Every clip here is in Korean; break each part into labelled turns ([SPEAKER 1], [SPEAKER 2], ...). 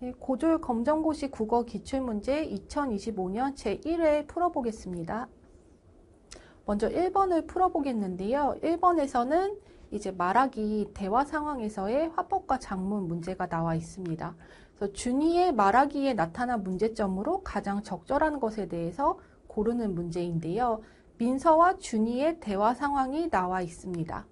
[SPEAKER 1] 네, 고졸 검정고시 국어 기출문제 2025년 제1회 풀어보겠습니다. 먼저 1번을 풀어보겠는데요. 1번에서는 이제 말하기 대화 상황에서의 화법과 작문 문제가 나와 있습니다. 그래서 준이의 말하기에 나타난 문제점으로 가장 적절한 것에 대해서 고르는 문제인데요. 민서와 준이의 대화 상황이 나와 있습니다.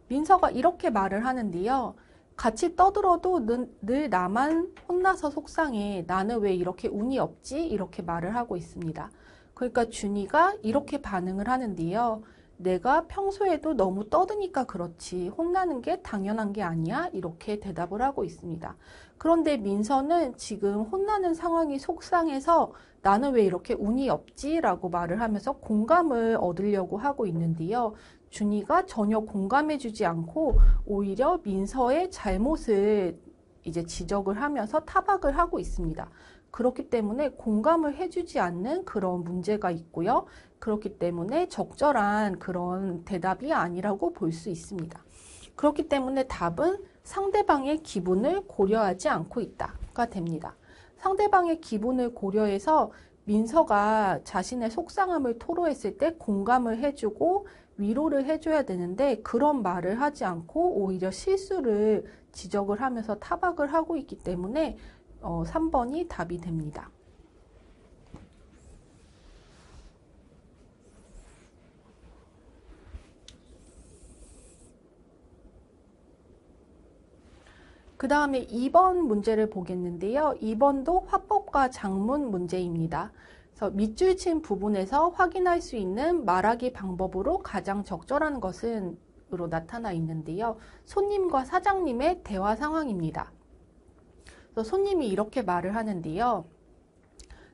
[SPEAKER 1] 민서가 이렇게 말을 하는데요. 같이 떠들어도 늘 나만 혼나서 속상해. 나는 왜 이렇게 운이 없지? 이렇게 말을 하고 있습니다. 그러니까 준이가 이렇게 반응을 하는데요. 내가 평소에도 너무 떠드니까 그렇지. 혼나는 게 당연한 게 아니야? 이렇게 대답을 하고 있습니다. 그런데 민서는 지금 혼나는 상황이 속상해서 나는 왜 이렇게 운이 없지? 라고 말을 하면서 공감을 얻으려고 하고 있는데요. 준이가 전혀 공감해주지 않고 오히려 민서의 잘못을 이제 지적을 하면서 타박을 하고 있습니다. 그렇기 때문에 공감을 해주지 않는 그런 문제가 있고요. 그렇기 때문에 적절한 그런 대답이 아니라고 볼 수 있습니다. 그렇기 때문에 답은 상대방의 기분을 고려하지 않고 있다가 됩니다. 상대방의 기분을 고려해서 민서가 자신의 속상함을 토로했을 때 공감을 해주고 위로를 해줘야 되는데 그런 말을 하지 않고 오히려 실수를 지적을 하면서 타박을 하고 있기 때문에 3번이 답이 됩니다. 그 다음에 2번 문제를 보겠는데요. 2번도 화법과 작문 문제입니다. 그래서 밑줄 친 부분에서 확인할 수 있는 말하기 방법으로 가장 적절한 것은 으로 나타나 있는데요. 손님과 사장님의 대화 상황입니다. 그래서 손님이 이렇게 말을 하는데요.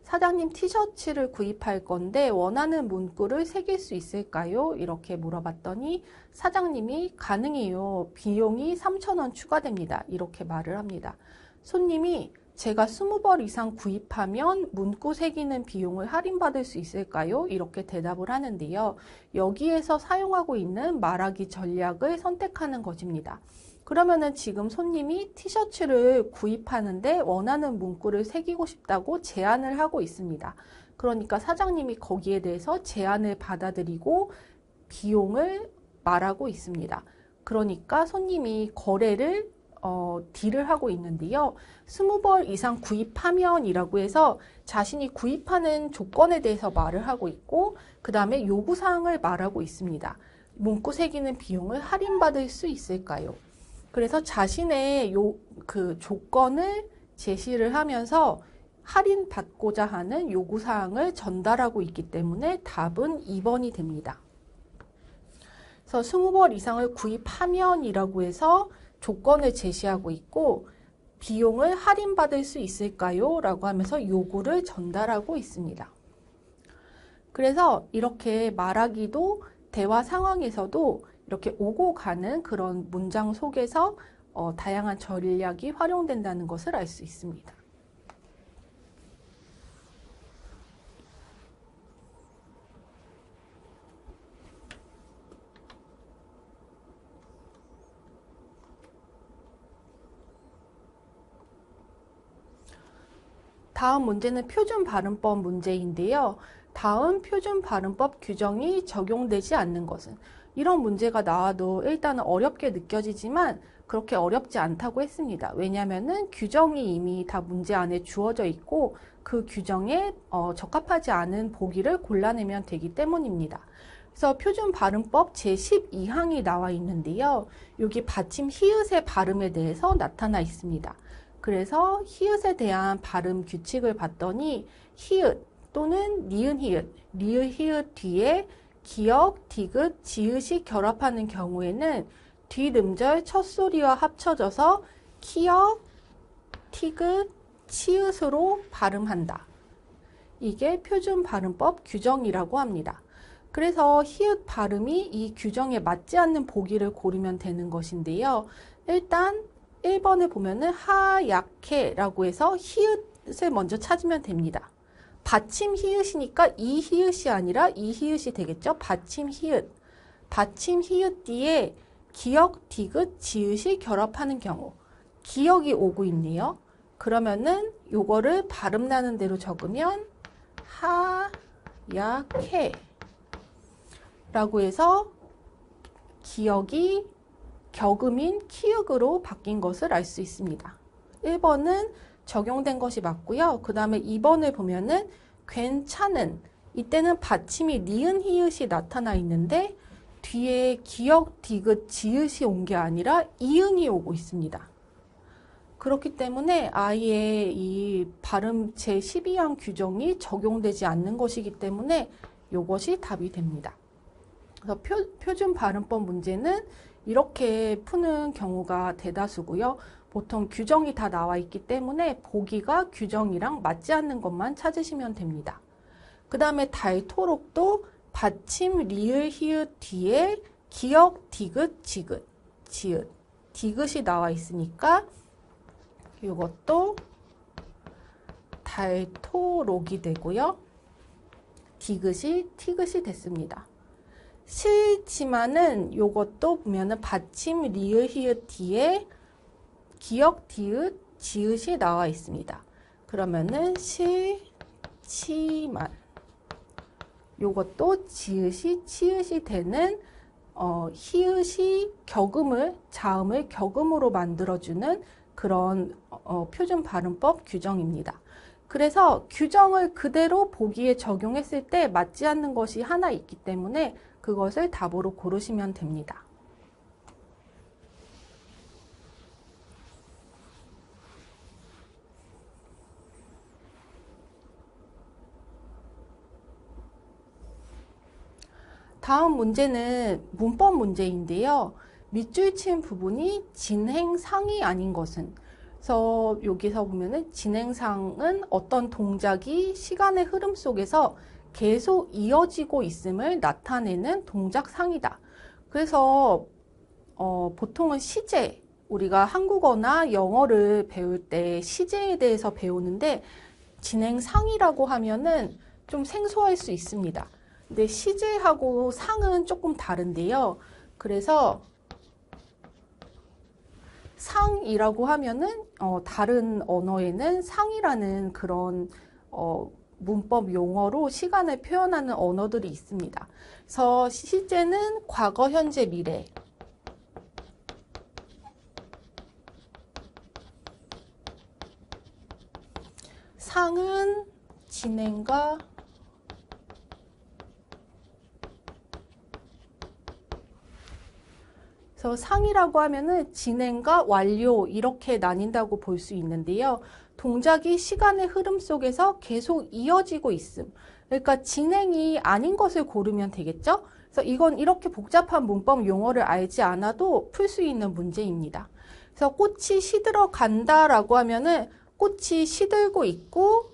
[SPEAKER 1] 사장님 티셔츠를 구입할 건데 원하는 문구를 새길 수 있을까요? 이렇게 물어봤더니 사장님이 가능해요. 비용이 3,000원 추가됩니다. 이렇게 말을 합니다. 손님이 제가 20벌 이상 구입하면 문구 새기는 비용을 할인받을 수 있을까요? 이렇게 대답을 하는데요. 여기에서 사용하고 있는 말하기 전략을 선택하는 것입니다. 그러면은 지금 손님이 티셔츠를 구입하는데 원하는 문구를 새기고 싶다고 제안을 하고 있습니다. 그러니까 사장님이 거기에 대해서 제안을 받아들이고 비용을 말하고 있습니다. 그러니까 손님이 거래를 딜을 하고 있는데요. 20벌 이상 구입하면 이라고 해서 자신이 구입하는 조건에 대해서 말을 하고 있고 그 다음에 요구사항을 말하고 있습니다. 문구 새기는 비용을 할인받을 수 있을까요? 그래서 자신의 그 조건을 제시를 하면서 할인받고자 하는 요구사항을 전달하고 있기 때문에 답은 2번이 됩니다. 그래서 20벌 이상을 구입하면 이라고 해서 조건을 제시하고 있고 비용을 할인받을 수 있을까요? 라고 하면서 요구를 전달하고 있습니다. 그래서 이렇게 말하기도 대화 상황에서도 이렇게 오고 가는 그런 문장 속에서 다양한 전략이 활용된다는 것을 알 수 있습니다. 다음 문제는 표준 발음법 문제인데요. 다음 표준 발음법 규정이 적용되지 않는 것은 이런 문제가 나와도 일단은 어렵게 느껴지지만 그렇게 어렵지 않다고 했습니다. 왜냐하면은 규정이 이미 다 문제 안에 주어져 있고 그 규정에 적합하지 않은 보기를 골라내면 되기 때문입니다. 그래서 표준 발음법 제12항이 나와 있는데요. 여기 받침 히읗의 발음에 대해서 나타나 있습니다. 그래서 히읗에 대한 발음 규칙을 봤더니 히읗 또는 니은 히읗, 리을 히읗 뒤에 기역, 디귿, 지읒이 결합하는 경우에는 뒷음절 첫 소리와 합쳐져서 키역, 티귿, 치읓으로 발음한다. 이게 표준 발음법 규정이라고 합니다. 그래서 히읗 발음이 이 규정에 맞지 않는 보기를 고르면 되는 것인데요. 일단 1번을 보면은 하얗게라고 해서 히읗을 먼저 찾으면 됩니다. 받침 히읗이니까 이 히읗이 아니라 이 히읗이 되겠죠. 받침 히읗. 받침 히읗 뒤에 기역, 디귿, 지읒이 결합하는 경우. 기역이 오고 있네요. 그러면은 요거를 발음 나는 대로 적으면 하얗게 라고 해서 기역이 격음인 키읔으로 바뀐 것을 알 수 있습니다. 1번은 적용된 것이 맞고요. 그 다음에 2번을 보면은 괜찮은, 이때는 받침이 니은 히읗이 나타나 있는데 뒤에 기역, 디귿, 지읒이 온 게 아니라 이응이 오고 있습니다. 그렇기 때문에 아예 이 발음 제12항 규정이 적용되지 않는 것이기 때문에 이것이 답이 됩니다. 그래서 표준 발음법 문제는 이렇게 푸는 경우가 대다수고요. 보통 규정이 다 나와 있기 때문에 보기가 규정이랑 맞지 않는 것만 찾으시면 됩니다. 그 다음에 닳도록도 받침 리을 히읗 뒤에 기역, 디귿, 지읒, 디귿이 나와 있으니까 이것도 닳도록이 되고요. 디귿이 티귿이 됐습니다. 싫지만은 요것도 보면은 받침 리을 히읗 뒤에 기역, 디귿, 지읒이 나와 있습니다. 그러면은 싫지만 요것도 지읒이 치읒이 되는 히읗이 자음을 격음으로 만들어주는 그런 표준 발음법 규정입니다. 그래서 규정을 그대로 보기에 적용했을 때 맞지 않는 것이 하나 있기 때문에 그것을 답으로 고르시면 됩니다. 다음 문제는 문법 문제인데요. 밑줄 친 부분이 진행상이 아닌 것은, 그래서 여기서 보면은 진행상은 어떤 동작이 시간의 흐름 속에서 계속 이어지고 있음을 나타내는 동작상이다. 그래서 보통은 시제, 우리가 한국어나 영어를 배울 때 시제에 대해서 배우는데 진행상이라고 하면은 좀 생소할 수 있습니다. 근데 시제하고 상은 조금 다른데요. 그래서 상이라고 하면은 다른 언어에는 상이라는 그런 문법 용어로 시간을 표현하는 언어들이 있습니다. 그래서 시제는 과거, 현재, 미래. 상은 진행과 그래서 상이라고 하면은 진행과 완료 이렇게 나뉜다고 볼 수 있는데요. 동작이 시간의 흐름 속에서 계속 이어지고 있음. 그러니까 진행이 아닌 것을 고르면 되겠죠? 그래서 이건 이렇게 복잡한 문법 용어를 알지 않아도 풀 수 있는 문제입니다. 그래서 꽃이 시들어 간다라고 하면은 꽃이 시들고 있고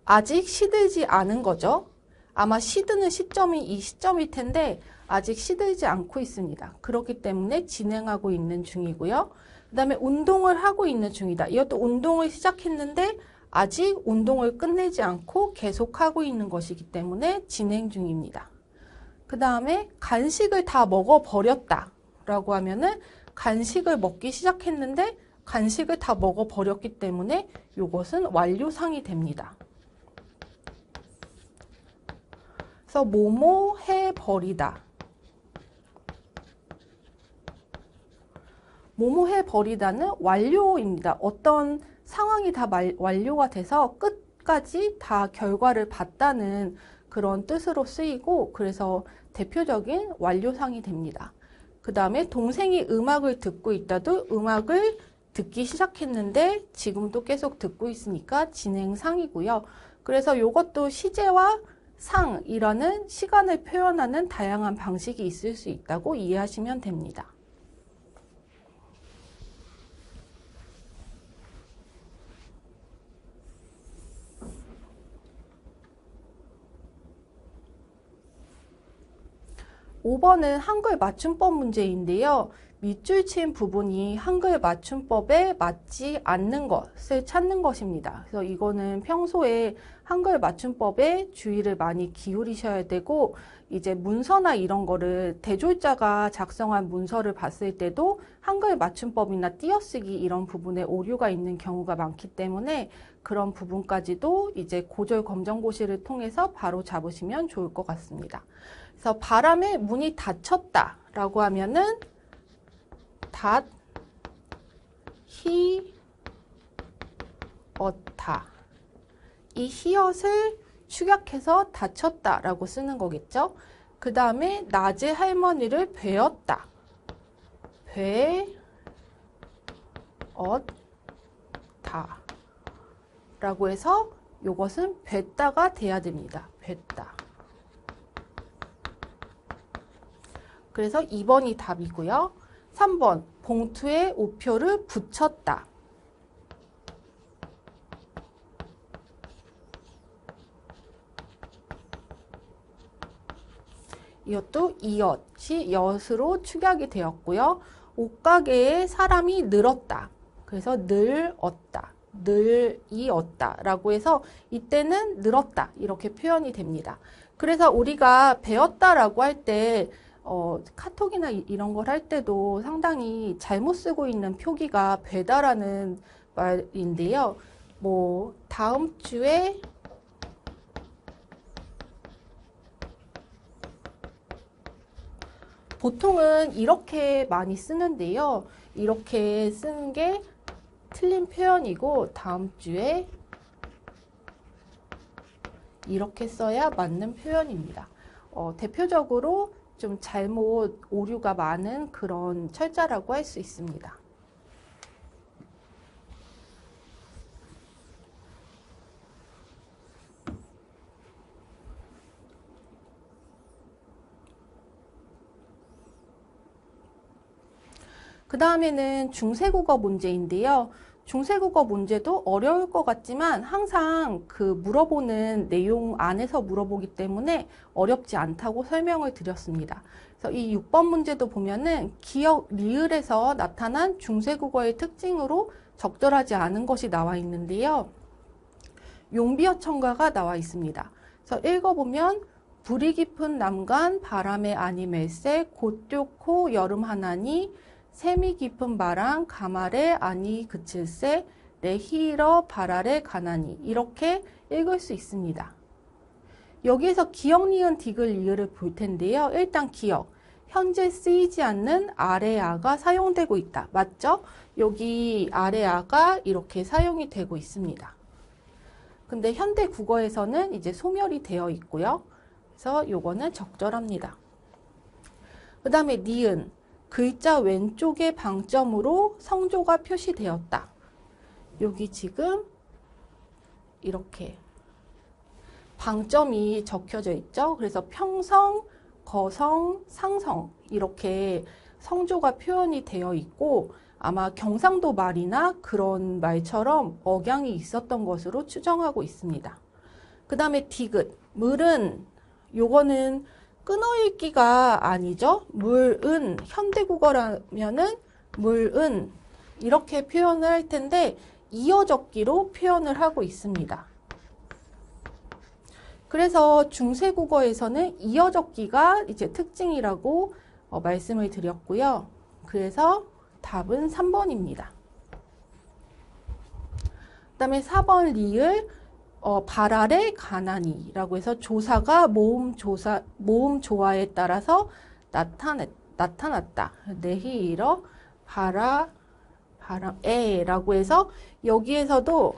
[SPEAKER 1] 아직 시들지 않은 거죠. 아마 시드는 시점이 이 시점일 텐데 아직 시들지 않고 있습니다. 그렇기 때문에 진행하고 있는 중이고요. 그 다음에 운동을 하고 있는 중이다. 이것도 운동을 시작했는데 아직 운동을 끝내지 않고 계속하고 있는 것이기 때문에 진행 중입니다. 그 다음에 간식을 다 먹어버렸다 라고 하면은 간식을 먹기 시작했는데 간식을 다 먹어버렸기 때문에 이것은 완료상이 됩니다. 그래서 뭐뭐 해버리다. 뭐뭐 해버리다는 완료입니다. 어떤 상황이 다 완료가 돼서 끝까지 다 결과를 봤다는 그런 뜻으로 쓰이고 그래서 대표적인 완료상이 됩니다. 그 다음에 동생이 음악을 듣고 있다도 음악을 듣기 시작했는데 지금도 계속 듣고 있으니까 진행상이고요. 그래서 이것도 시제와 상이라는 시간을 표현하는 다양한 방식이 있을 수 있다고 이해하시면 됩니다. 5번은 한글 맞춤법 문제인데요. 밑줄 친 부분이 한글 맞춤법에 맞지 않는 것을 찾는 것입니다. 그래서 이거는 평소에 한글 맞춤법에 주의를 많이 기울이셔야 되고, 이제 문서나 이런 거를 대졸자가 작성한 문서를 봤을 때도 한글 맞춤법이나 띄어쓰기 이런 부분에 오류가 있는 경우가 많기 때문에 그런 부분까지도 이제 고졸 검정고시를 통해서 바로 잡으시면 좋을 것 같습니다. 그래서 바람에 문이 닫혔다 라고 하면은 닫히었다. 이 히읗을 축약해서 닫혔다 라고 쓰는 거겠죠. 그 다음에 낮에 할머니를 뵈었다. 뵈었다 라고 해서 이것은 뵀다가 돼야 됩니다. 뵀다. 그래서 2번이 답이고요. 3번 봉투에 우표를 붙였다. 이것도 이엇이 엿으로 축약이 되었고요. 옷가게에 사람이 늘었다. 그래서 늘었다. 늘이었다 라고 해서 이때는 늘었다 이렇게 표현이 됩니다. 그래서 우리가 배웠다라고 할 때 카톡이나 이런 걸 할 때도 상당히 잘못 쓰고 있는 표기가 배다라는 말인데요. 뭐 다음 주에 보통은 이렇게 많이 쓰는데요. 이렇게 쓰는 게 틀린 표현이고 다음 주에 이렇게 써야 맞는 표현입니다. 대표적으로 좀 잘못 오류가 많은 그런 철자라고 할 수 있습니다. 그 다음에는 중세국어 문제인데요. 중세국어 문제도 어려울 것 같지만 항상 그 물어보는 내용 안에서 물어보기 때문에 어렵지 않다고 설명을 드렸습니다. 그래서 이 6번 문제도 보면은 기역, 리을에서 나타난 중세국어의 특징으로 적절하지 않은 것이 나와 있는데요. 용비어 첨가가 나와 있습니다. 그래서 읽어보면 불이 깊은 남간 바람에 아니 멜세 곧jó코 여름 하나니 샘이 깊은 바람 가말에 아니 그칠세 레히러 바랄에 가나니 이렇게 읽을 수 있습니다. 여기에서 기역, 니은, 디귿, 리을을 볼 텐데요. 일단 기역, 현재 쓰이지 않는 아래아가 사용되고 있다. 맞죠? 여기 아래아가 이렇게 사용이 되고 있습니다. 근데 현대 국어에서는 이제 소멸이 되어 있고요. 그래서 요거는 적절합니다. 그 다음에 니은, 글자 왼쪽의 방점으로 성조가 표시되었다. 여기 지금 이렇게 방점이 적혀져 있죠. 그래서 평성, 거성, 상성 이렇게 성조가 표현이 되어 있고 아마 경상도 말이나 그런 말처럼 억양이 있었던 것으로 추정하고 있습니다. 그 다음에 디귿, 물은 요거는 끊어읽기가 아니죠. 물은 현대국어라면은 물은 이렇게 표현을 할 텐데 이어적기로 표현을 하고 있습니다. 그래서 중세국어에서는 이어적기가 이제 특징이라고 말씀을 드렸고요. 그래서 답은 3번입니다. 그 다음에 4번 리을 발알의 가난이라고 해서 조사가 모음 조화에 따라서 나타났다. 내히이러 바람에라고 해서 여기에서도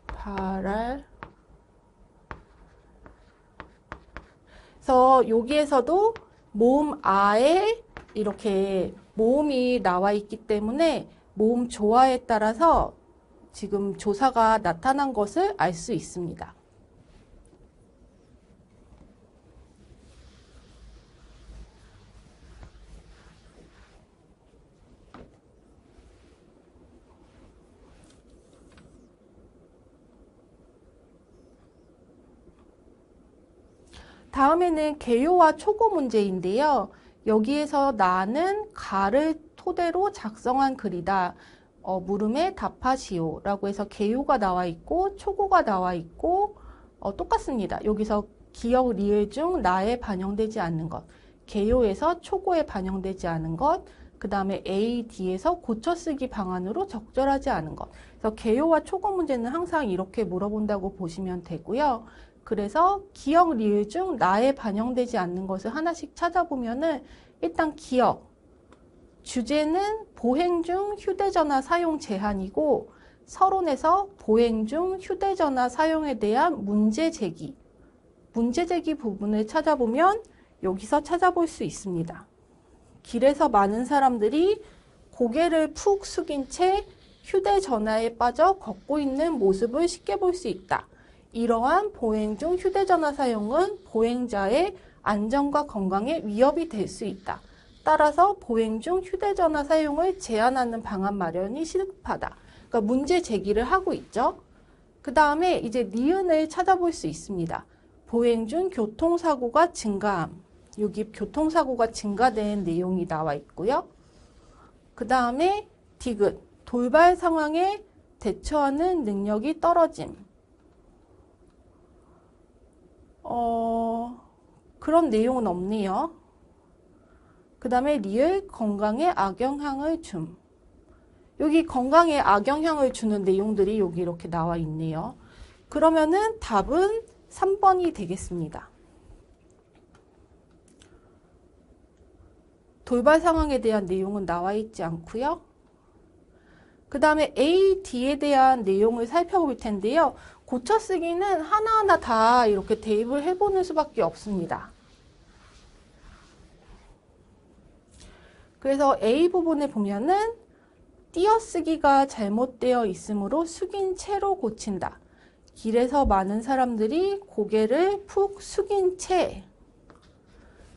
[SPEAKER 1] 발알 그래서 여기에서도 모음 아에 이렇게 모음이 나와 있기 때문에 모음 조화에 따라서 지금 조사가 나타난 것을 알 수 있습니다. 다음에는 개요와 초고 문제인데요. 여기에서 나는 가를 토대로 작성한 글이다. 물음에 답하시오 라고 해서 개요가 나와 있고 초고가 나와 있고 똑같습니다. 여기서 기역, 리을 중 나에 반영되지 않는 것, 개요에서 초고에 반영되지 않은 것, 그 다음에 A, D에서 고쳐쓰기 방안으로 적절하지 않은 것. 그래서 개요와 초고 문제는 항상 이렇게 물어본다고 보시면 되고요. 그래서 기역, 리을 중 나에 반영되지 않는 것을 하나씩 찾아보면은 일단 기역, 주제는 보행 중 휴대전화 사용 제한이고 서론에서 보행 중 휴대전화 사용에 대한 문제 제기 부분을 찾아보면 여기서 찾아볼 수 있습니다. 길에서 많은 사람들이 고개를 푹 숙인 채 휴대전화에 빠져 걷고 있는 모습을 쉽게 볼 수 있다. 이러한 보행 중 휴대전화 사용은 보행자의 안전과 건강에 위협이 될 수 있다. 따라서 보행 중 휴대전화 사용을 제한하는 방안 마련이 시급하다. 그러니까 문제 제기를 하고 있죠. 그 다음에 이제 니은을 찾아볼 수 있습니다. 보행 중 교통사고가 증가함. 여기 교통사고가 증가된 내용이 나와 있고요. 그 다음에 디귿, 돌발 상황에 대처하는 능력이 떨어짐. 그런 내용은 없네요. 그 다음에 리을, 건강에 악영향을 줌. 여기 건강에 악영향을 주는 내용들이 여기 이렇게 나와 있네요. 그러면은 답은 3번이 되겠습니다. 돌발 상황에 대한 내용은 나와 있지 않고요. 그 다음에 A, D에 대한 내용을 살펴볼 텐데요. 고쳐쓰기는 하나하나 다 이렇게 대입을 해보는 수밖에 없습니다. 그래서 A 부분에 보면은 띄어쓰기가 잘못되어 있으므로 숙인 채로 고친다. 길에서 많은 사람들이 고개를 푹 숙인 채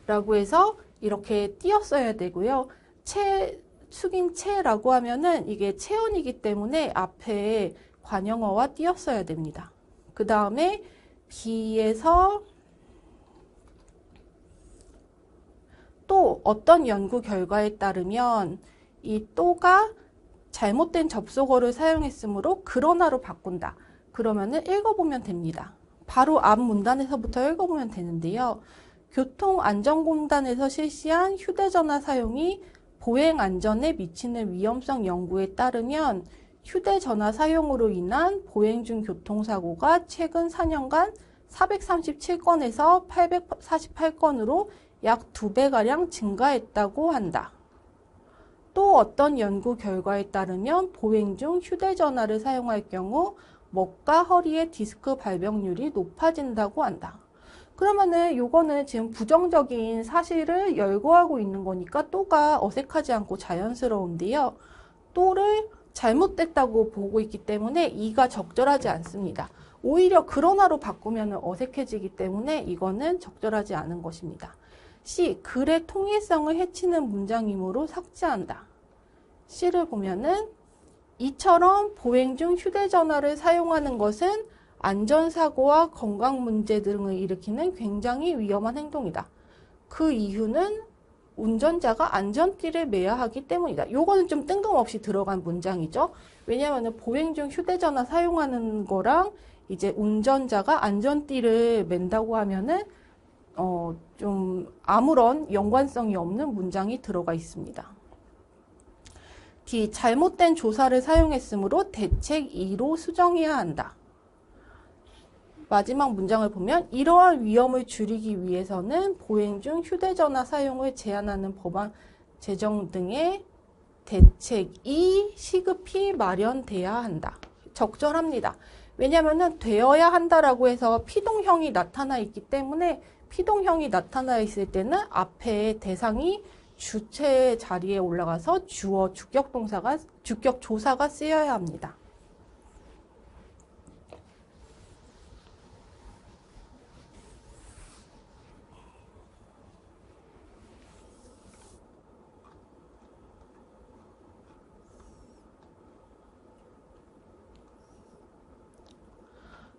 [SPEAKER 1] 라고 해서 이렇게 띄었어야 되고요. 숙인 채라고 하면은 이게 체온이기 때문에 앞에 관형어와 띄었어야 됩니다. 그 다음에 B에서 또 어떤 연구 결과에 따르면 이 또가 잘못된 접속어를 사용했으므로 그러나로 바꾼다. 그러면은 읽어보면 됩니다. 바로 앞 문단에서부터 읽어보면 되는데요. 교통안전공단에서 실시한 휴대전화 사용이 보행 안전에 미치는 위험성 연구에 따르면 휴대전화 사용으로 인한 보행 중 교통사고가 최근 4년간 437건에서 848건으로 약 2배가량 증가했다고 한다. 또 어떤 연구 결과에 따르면 보행 중 휴대전화를 사용할 경우 목과 허리의 디스크 발병률이 높아진다고 한다. 그러면은 요거는 지금 부정적인 사실을 열거하고 있는 거니까 또가 어색하지 않고 자연스러운데요. 또를 잘못됐다고 보고 있기 때문에 이가 적절하지 않습니다. 오히려 그러나로 바꾸면 어색해지기 때문에 이거는 적절하지 않은 것입니다. C. 글의 통일성을 해치는 문장이므로 삭제한다. C를 보면은 이처럼 보행 중 휴대전화를 사용하는 것은 안전사고와 건강 문제 등을 일으키는 굉장히 위험한 행동이다. 그 이유는 운전자가 안전띠를 매야 하기 때문이다. 요거는 좀 뜬금없이 들어간 문장이죠. 왜냐하면 보행 중 휴대전화 사용하는 거랑 이제 운전자가 안전띠를 맨다고 하면은 좀 아무런 연관성이 없는 문장이 들어가 있습니다. D. 잘못된 조사를 사용했으므로 대책 2로 수정해야 한다. 마지막 문장을 보면 이러한 위험을 줄이기 위해서는 보행 중 휴대전화 사용을 제한하는 법안 제정 등의 대책이 시급히 마련돼야 한다. 적절합니다. 왜냐하면 되어야 한다라고 해서 피동형이 나타나 있기 때문에 피동형이 나타나 있을 때는 앞에 대상이 주체 자리에 올라가서 주어 주격 조사가 쓰여야 합니다.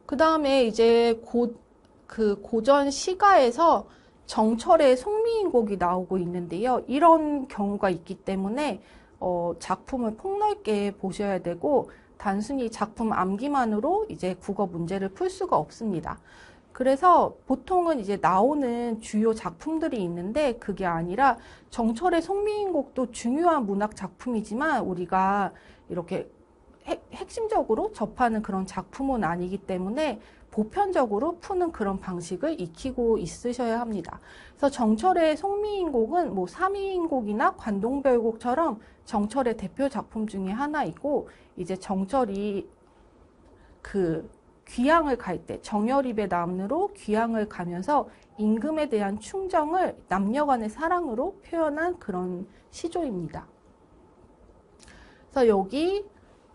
[SPEAKER 1] 그 다음에 이제 곧 그 고전 시가에서 정철의 송미인곡이 나오고 있는데요. 이런 경우가 있기 때문에 작품을 폭넓게 보셔야 되고 단순히 작품 암기만으로 이제 국어 문제를 풀 수가 없습니다. 그래서 보통은 이제 나오는 주요 작품들이 있는데 그게 아니라 정철의 송미인곡도 중요한 문학 작품이지만 우리가 이렇게 핵심적으로 접하는 그런 작품은 아니기 때문에 보편적으로 푸는 그런 방식을 익히고 있으셔야 합니다. 그래서 정철의 송미인곡은 뭐 삼위인곡이나 관동별곡처럼 정철의 대표 작품 중에 하나이고 이제 정철이 그 귀향을 갈 때 정열입의 남으로 귀향을 가면서 임금에 대한 충정을 남녀간의 사랑으로 표현한 그런 시조입니다. 그래서 여기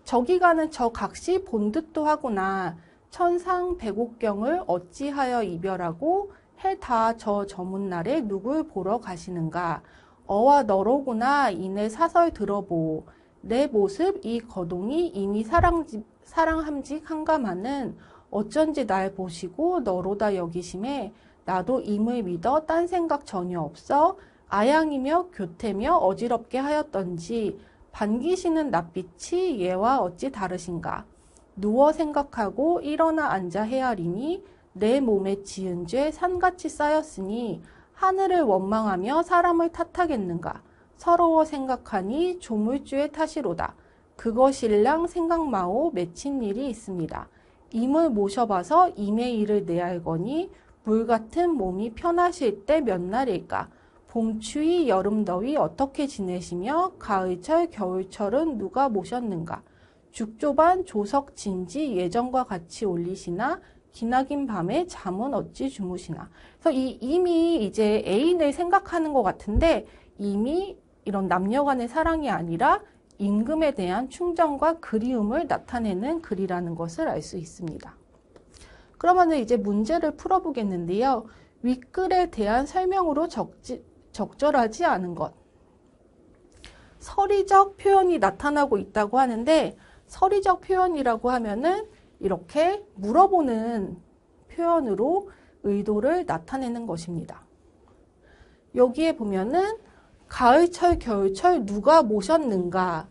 [SPEAKER 1] 저기 가는 저 각시 본듯도 하구나 천상 백옥경을 어찌하여 이별하고 해다 저 저문날에 누굴 보러 가시는가 어와 너로구나 이내 사설 들어보 내 모습 이 거동이 이미 사랑함직 한가마는 어쩐지 날 보시고 너로다 여기심에 나도 임을 믿어 딴 생각 전혀 없어 아양이며 교태며 어지럽게 하였던지 반기시는 낯빛이 얘와 어찌 다르신가 누워 생각하고 일어나 앉아 헤아리니 내 몸에 지은 죄 산같이 쌓였으니 하늘을 원망하며 사람을 탓하겠는가 서러워 생각하니 조물주의 탓이로다. 그것일랑 생각마오 맺힌 일이 있습니다. 임을 모셔봐서 임의 일을 내알거니 물같은 몸이 편하실 때 몇 날일까? 봄추위 여름더위 어떻게 지내시며 가을철 겨울철은 누가 모셨는가? 죽조반 조석 진지 예전과 같이 올리시나 기나긴 밤에 잠은 어찌 주무시나. 그래서 이미 이제 애인을 생각하는 것 같은데 이미 이런 남녀간의 사랑이 아니라 임금에 대한 충정과 그리움을 나타내는 글이라는 것을 알 수 있습니다. 그러면 이제 문제를 풀어보겠는데요. 윗글에 대한 설명으로 적절하지 않은 것. 서리적 표현이 나타나고 있다고 하는데 서리적 표현이라고 하면은 이렇게 물어보는 표현으로 의도를 나타내는 것입니다. 여기에 보면은 가을철 겨울철 누가 모셨는가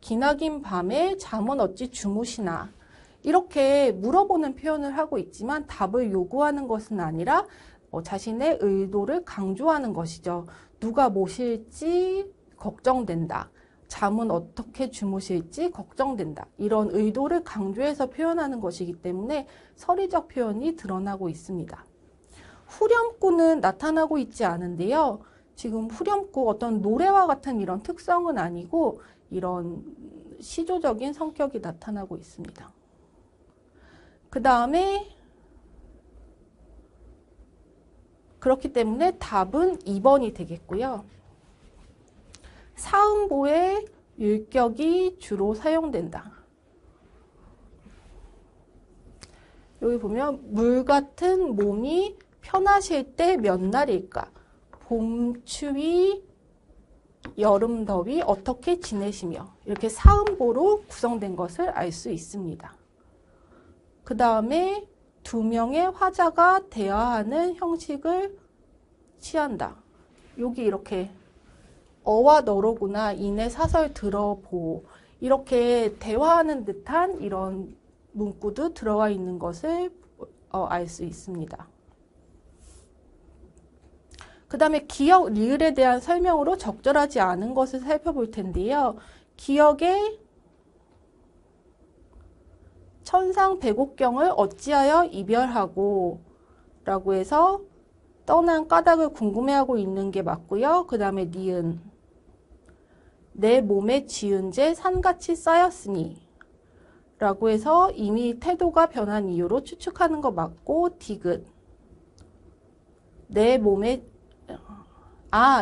[SPEAKER 1] 기나긴 밤에 잠은 어찌 주무시나 이렇게 물어보는 표현을 하고 있지만 답을 요구하는 것은 아니라 자신의 의도를 강조하는 것이죠. 누가 모실지 걱정된다. 잠은 어떻게 주무실지 걱정된다. 이런 의도를 강조해서 표현하는 것이기 때문에 서리적 표현이 드러나고 있습니다. 후렴구는 나타나고 있지 않은데요. 지금 후렴구 어떤 노래와 같은 이런 특성은 아니고 이런 시조적인 성격이 나타나고 있습니다. 그 다음에 그렇기 때문에 답은 2번이 되겠고요. 사음보의 율격이 주로 사용된다. 여기 보면 물 같은 몸이 편하실 때 몇 날일까? 봄 추위, 여름 더위 어떻게 지내시며 이렇게 사음보로 구성된 것을 알 수 있습니다. 그 다음에 두 명의 화자가 대화하는 형식을 취한다. 여기 이렇게 어와 너로구나 이내 사설 들어보 이렇게 대화하는 듯한 이런 문구도 들어가 있는 것을 알 수 있습니다. 그 다음에 기역, 리을에 대한 설명으로 적절하지 않은 것을 살펴볼 텐데요. 기역에 천상 백옥경을 어찌하여 이별하고 라고 해서 떠난 까닭을 궁금해하고 있는 게 맞고요. 그 다음에 니은 내 몸에 지은 죄 산같이 쌓였으니 라고 해서 이미 태도가 변한 이유로 추측하는 거 맞고 디귿 내 몸에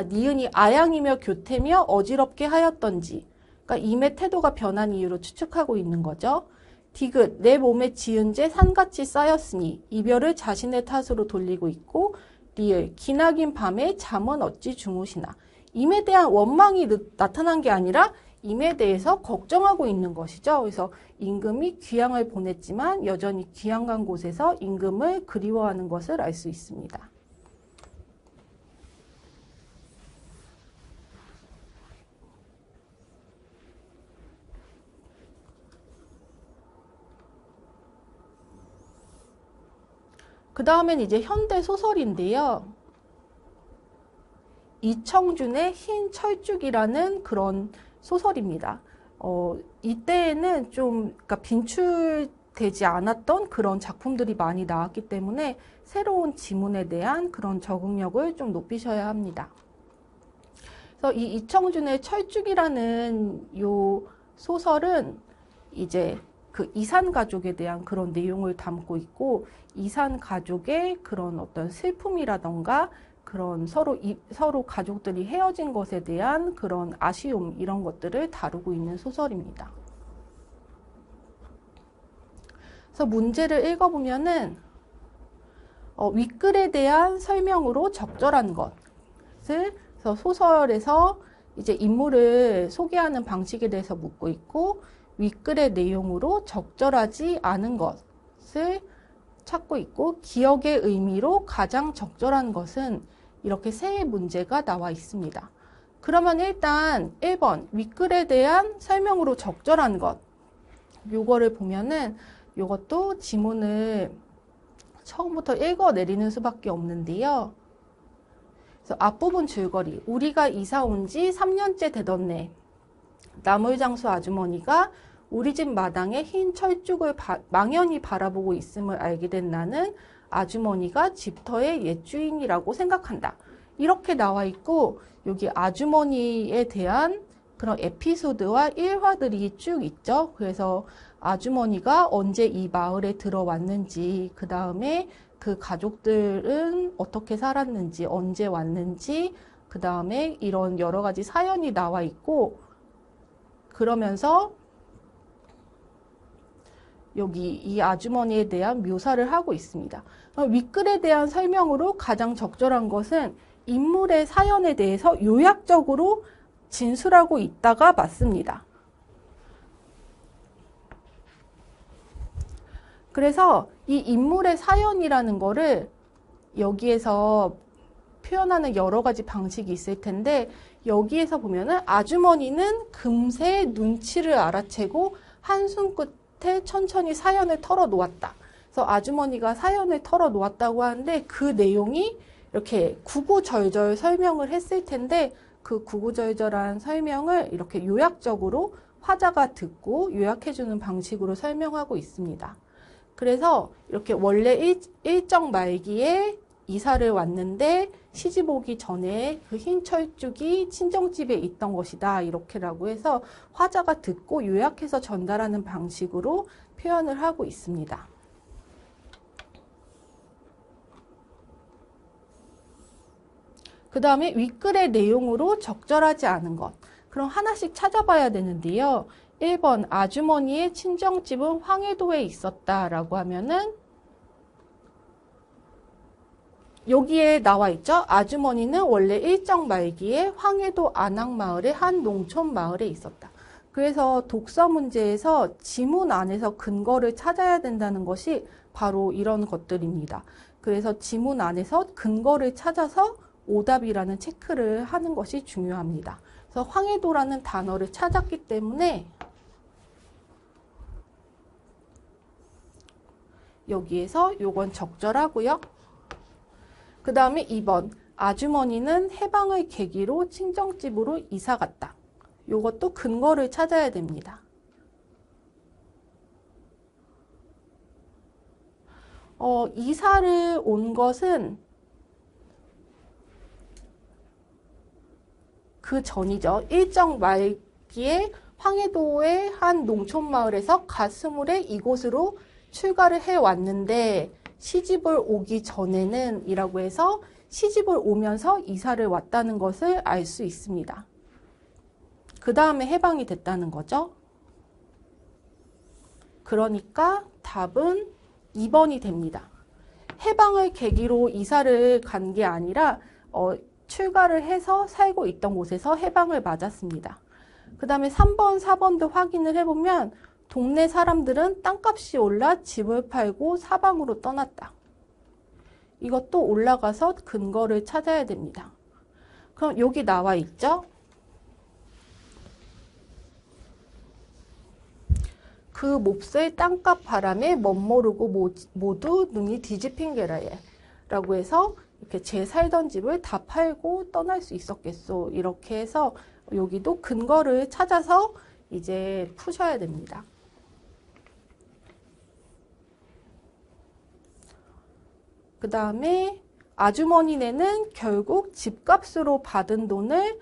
[SPEAKER 1] 니은이 아양이며 교태며 어지럽게 하였던지 그러니까 임의 태도가 변한 이유로 추측하고 있는 거죠. 디귿 내 몸에 지은 죄 산같이 쌓였으니 이별을 자신의 탓으로 돌리고 있고 리을 기나긴 밤에 잠은 어찌 주무시나 임에 대한 원망이 나타난 게 아니라 임에 대해서 걱정하고 있는 것이죠. 그래서 임금이 귀향을 보냈지만 여전히 귀향 간 곳에서 임금을 그리워하는 것을 알 수 있습니다. 그 다음엔 이제 현대 소설인데요. 이청준의 흰 철쭉이라는 그런 소설입니다. 이때에는 좀 그러니까 빈출되지 않았던 그런 작품들이 많이 나왔기 때문에 새로운 지문에 대한 그런 적응력을 좀 높이셔야 합니다. 그래서 이 이청준의 철쭉이라는 요 소설은 이제 그 이산 가족에 대한 그런 내용을 담고 있고, 이산 가족의 그런 어떤 슬픔이라던가 그런 서로 가족들이 헤어진 것에 대한 그런 아쉬움, 이런 것들을 다루고 있는 소설입니다. 그래서 문제를 읽어보면은 윗글에 대한 설명으로 적절한 것을, 그래서 소설에서 이제 인물을 소개하는 방식에 대해서 묻고 있고, 윗글의 내용으로 적절하지 않은 것을 찾고 있고, 기억의 의미로 가장 적절한 것은, 이렇게 세 문제가 나와 있습니다. 그러면 일단 1번 윗글에 대한 설명으로 적절한 것, 요거를 보면은 요것도 지문을 처음부터 읽어 내리는 수밖에 없는데요. 그래서 앞부분 줄거리, 우리가 이사 온 지 3년째 되던네. 나물장수 아주머니가 우리 집 마당에 흰 철쭉을 망연히 바라보고 있음을 알게 된 나는 아주머니가 집터의 옛 주인이라고 생각한다. 이렇게 나와 있고, 여기 아주머니에 대한 그런 에피소드와 일화들이 쭉 있죠. 그래서 아주머니가 언제 이 마을에 들어왔는지, 그 다음에 그 가족들은 어떻게 살았는지, 언제 왔는지, 그 다음에 이런 여러 가지 사연이 나와 있고, 그러면서 여기 이 아주머니에 대한 묘사를 하고 있습니다. 윗글에 대한 설명으로 가장 적절한 것은 인물의 사연에 대해서 요약적으로 진술하고 있다가 맞습니다. 그래서 이 인물의 사연이라는 거를 여기에서 표현하는 여러 가지 방식이 있을 텐데, 여기에서 보면은 아주머니는 금세 눈치를 알아채고 한숨 끝에 천천히 사연을 털어놓았다. 그래서 아주머니가 사연을 털어놓았다고 하는데, 그 내용이 이렇게 구구절절 설명을 했을 텐데, 그 구구절절한 설명을 이렇게 요약적으로 화자가 듣고 요약해주는 방식으로 설명하고 있습니다. 그래서 이렇게 원래 일정 말기에 이사를 왔는데 시집 오기 전에 그 흰 철쭉이 친정집에 있던 것이다, 이렇게라고 해서 화자가 듣고 요약해서 전달하는 방식으로 표현을 하고 있습니다. 그 다음에 윗글의 내용으로 적절하지 않은 것, 그럼 하나씩 찾아봐야 되는데요. 1번 아주머니의 친정집은 황해도에 있었다라고 하면은 여기에 나와 있죠. 아주머니는 원래 일정 말기에 황해도 안악마을의 한 농촌 마을에 있었다. 그래서 독서 문제에서 지문 안에서 근거를 찾아야 된다는 것이 바로 이런 것들입니다. 그래서 지문 안에서 근거를 찾아서 오답이라는 체크를 하는 것이 중요합니다. 그래서 황해도라는 단어를 찾았기 때문에 여기에서 요건 적절하고요. 그 다음에 2번 아주머니는 해방을 계기로 친정집으로 이사 갔다. 요것도 근거를 찾아야 됩니다. 이사를 온 것은 그 전이죠. 일정 말기에 황해도의 한 농촌 마을에서 갓스물에 이곳으로 출가를 해왔는데 시집을 오기 전에는 이라고 해서 시집을 오면서 이사를 왔다는 것을 알 수 있습니다. 그 다음에 해방이 됐다는 거죠. 그러니까 답은 2번이 됩니다. 해방을 계기로 이사를 간 게 아니라 출가를 해서 살고 있던 곳에서 해방을 맞았습니다. 그 다음에 3번, 4번도 확인을 해보면 동네 사람들은 땅값이 올라 집을 팔고 사방으로 떠났다. 이것도 올라가서 근거를 찾아야 됩니다. 그럼 여기 나와 있죠? 그 몹쓸 땅값 바람에 멋모르고 모두 눈이 뒤집힌 게라예 라고 해서 이렇게 제 살던 집을 다 팔고 떠날 수 있었겠소. 이렇게 해서 여기도 근거를 찾아서 이제 푸셔야 됩니다. 그 다음에 아주머니네는 결국 집값으로 받은 돈을